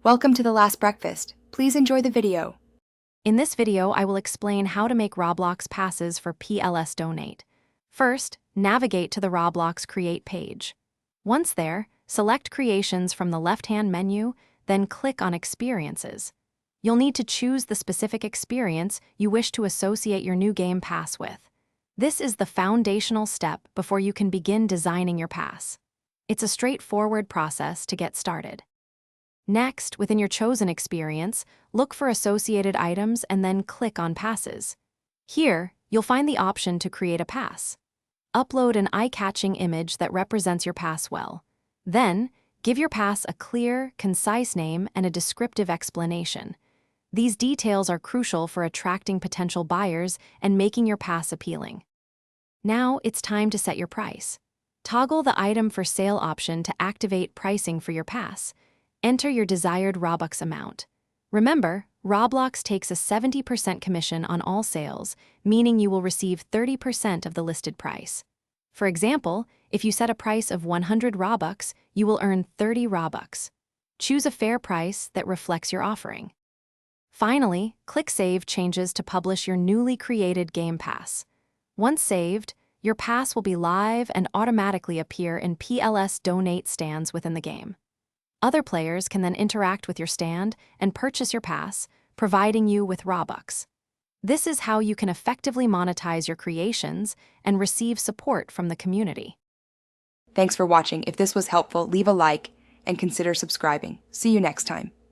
Welcome to The Last Breakfast. Please enjoy the video. In this video, I will explain how to make Roblox passes for PLS Donate. First, navigate to the Roblox Create page. Once there, select Creations from the left-hand menu, then click on Experiences. You'll need to choose the specific experience you wish to associate your new game pass with. This is the foundational step before you can begin designing your pass. It's a straightforward process to get started. Next, within your chosen experience, look for associated items and then click on Passes. Here, you'll find the option to create a pass. Upload an eye-catching image that represents your pass well. Then, give your pass a clear, concise name and a descriptive explanation. These details are crucial for attracting potential buyers and making your pass appealing. Now, it's time to set your price. Toggle the Item for Sale option to activate pricing for your pass. Enter your desired Robux amount. Remember, Roblox takes a 70% commission on all sales, meaning you will receive 30% of the listed price. For example, if you set a price of 100 Robux, you will earn 30 Robux. Choose a fair price that reflects your offering. Finally, click Save Changes to publish your newly created Game Pass. Once saved, your pass will be live and automatically appear in PLS Donate stands within the game. Other players can then interact with your stand and purchase your pass, providing you with Robux. This is how you can effectively monetize your creations and receive support from the community. Thanks for watching. If this was helpful, leave a like and consider subscribing. See you next time.